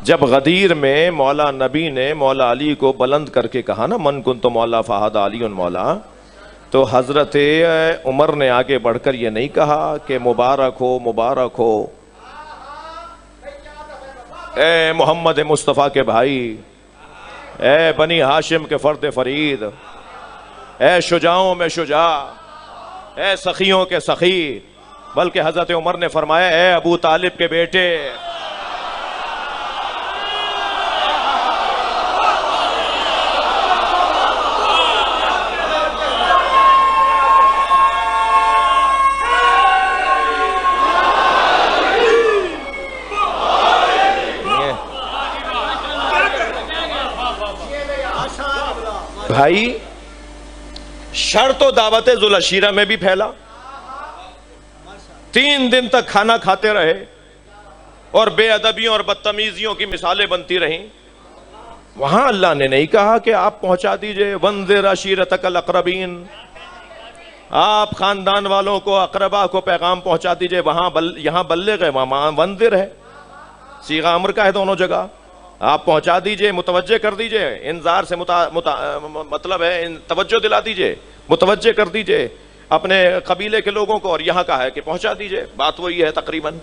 جب غدیر میں مولا نبی نے مولا علی کو بلند کر کے کہا نا من کنت مولا فہذا علی مولا، تو حضرت عمر نے آگے بڑھ کر یہ نہیں کہا کہ مبارک ہو مبارک ہو اے محمد مصطفیٰ کے بھائی، اے بنی ہاشم کے فرد فرید، اے شجاعوں میں شجاع، اے سخیوں کے سخی، بلکہ حضرت عمر نے فرمایا اے ابو طالب کے بیٹے۔ بھائی شر تو دعوت ذوالعشیرہ میں بھی پھیلا، 3 دن تک کھانا کھاتے رہے اور بے ادبیوں اور بدتمیزیوں کی مثالیں بنتی رہیں۔ وہاں اللہ نے نہیں کہا کہ آپ پہنچا دیجئے وانذر عشیرتک الاقربین، آپ خاندان والوں کو اقربا کو پیغام پہنچا دیجئے، وہاں یہاں بلغ ہے، وہاں وانذر ہے، صیغہ امر کا ہے دونوں جگہ، آپ پہنچا دیجئے، متوجہ کر دیجئے، انذار سے مطلب ہے توجہ دلا دیجئے، متوجہ کر دیجئے اپنے قبیلے کے لوگوں کو، اور یہاں کا ہے کہ پہنچا دیجئے، بات وہی ہے تقریباً۔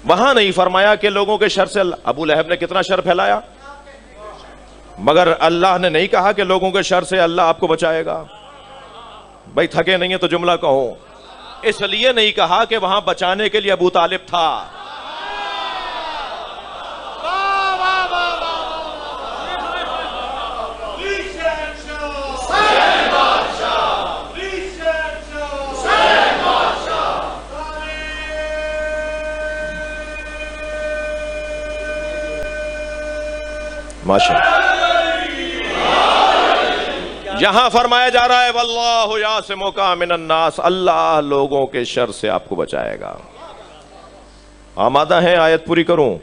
وہاں نہیں فرمایا کہ لوگوں کے شر سے ابو لہب نے کتنا شر پھیلایا، مگر اللہ نے نہیں کہا کہ لوگوں کے شر سے اللہ آپ کو بچائے گا۔ بھائی تھکے نہیں ہیں تو جملہ کہوں، اس لیے نہیں کہا کہ وہاں بچانے کے لیے ابو طالب تھا۔ یہاں فرمایا جا رہا ہے واللہ یعصمک من الناس، اللہ لوگوں کے شر سے آپ کو بچائے گا۔ آمادہ ہیں آیت پوری کروں؟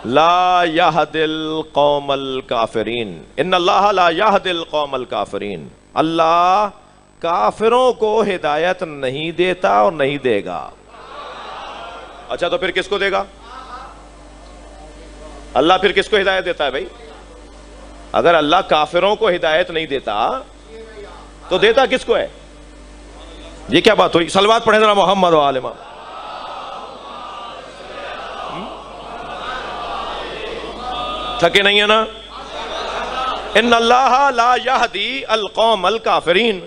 لا یہدی القوم الکافرین، ان اللہ لا یہدی القوم الکافرین، اللہ کافروں کو ہدایت نہیں دیتا اور نہیں دے گا۔ اچھا تو پھر کس کو دے گا؟ اللہ پھر کس کو ہدایت دیتا ہے بھائی؟ اگر اللہ کافروں کو ہدایت نہیں دیتا تو دیتا کس کو ہے؟ یہ کیا بات ہوئی؟ صلوات پڑھیں ذرا محمد و آل محمد۔ تھکے نہیں ہے نا؟ ان اللہ لا یہدی القوم الکافرین،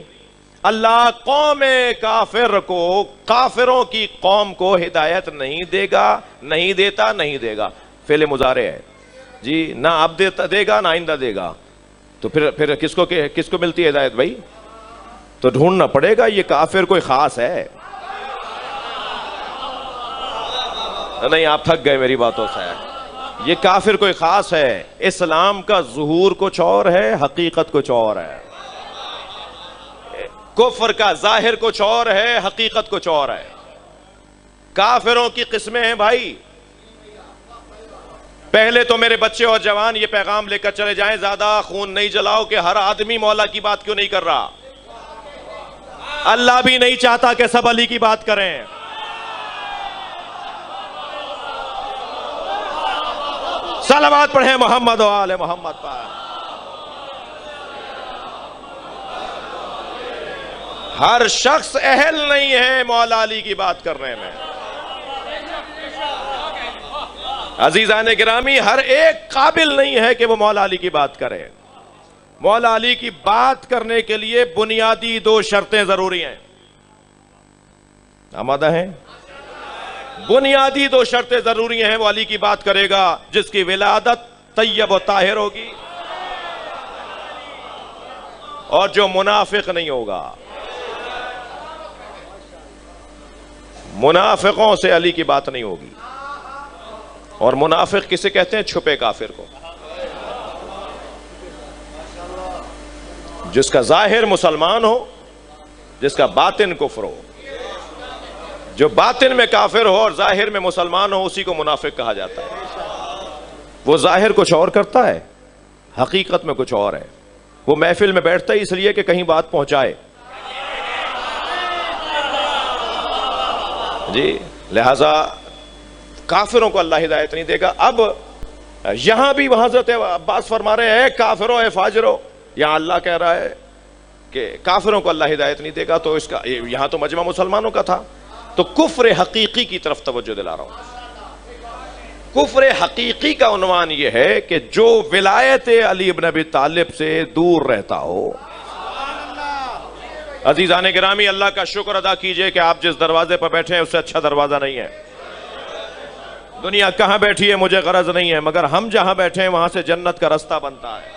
اللہ قوم کافر کو، کافروں کی قوم کو ہدایت نہیں دے گا، نہیں دیتا، نہیں دے گا۔ فعل مضارع ہے جی، نہ اب دے گا نہ آئندہ دے گا، تو پھر کس کو ملتی ہے ہدایت بھائی؟ تو ڈھونڈنا پڑے گا یہ کافر کوئی خاص ہے؟ نہیں آپ تھک گئے میری باتوں سے، یہ کافر کوئی خاص ہے؟ اسلام کا ظہور کچھ اور ہے، حقیقت کچھ اور ہے، کفر کا ظاہر کچھ اور ہے، حقیقت کچھ اور ہے۔ کافروں کی قسمیں ہیں بھائی۔ پہلے تو میرے بچے اور جوان یہ پیغام لے کر چلے جائیں، زیادہ خون نہیں جلاؤ کہ ہر آدمی مولا کی بات کیوں نہیں کر رہا۔ اللہ بھی نہیں چاہتا کہ سب علی کی بات کریں۔ صلوات پڑھیں محمد و آل محمد پر۔ ہر شخص اہل نہیں ہے مولا علی کی بات کرنے میں۔ عزیزان گرامی، ہر ایک قابل نہیں ہے کہ وہ مولا علی کی بات کرے۔ مولا علی کی بات کرنے کے لیے بنیادی 2 شرطیں ضروری ہیں۔ آمادہ ہیں؟ بنیادی 2 شرطیں ضروری ہیں، وہ علی کی بات کرے گا جس کی ولادت طیب و طاہر ہوگی اور جو منافق نہیں ہوگا۔ منافقوں سے علی کی بات نہیں ہوگی، اور منافق کسے کہتے ہیں؟ چھپے کافر کو، جس کا ظاہر مسلمان ہو، جس کا باطن کفر ہو۔ جو باطن میں کافر ہو اور ظاہر میں مسلمان ہو اسی کو منافق کہا جاتا ہے۔ وہ ظاہر کچھ اور کرتا ہے، حقیقت میں کچھ اور ہے۔ وہ محفل میں بیٹھتا ہے اس لیے کہ کہیں بات پہنچائے، جی، لہذا کافروں کو اللہ ہدایت نہیں دے گا۔ اب یہاں بھی حضرت عباس فرما رہے ہیں کافرو اے فاجرو، یہاں اللہ کہہ رہا ہے کہ کافروں کو اللہ ہدایت نہیں دے گا، تو اس کا یہاں تو مجمع مسلمانوں کا تھا، تو کفر حقیقی کی طرف توجہ دلا رہا ہوں۔ کفر حقیقی کا عنوان یہ ہے کہ جو ولایت علی بن ابی طالب سے دور رہتا ہو۔ عزیزان گرامی، اللہ کا شکر ادا کیجئے کہ آپ جس دروازے پر بیٹھے ہیں اس سے اچھا دروازہ نہیں ہے۔ دنیا کہاں بیٹھی ہے مجھے غرض نہیں ہے، مگر ہم جہاں بیٹھے ہیں وہاں سے جنت کا رستہ بنتا ہے۔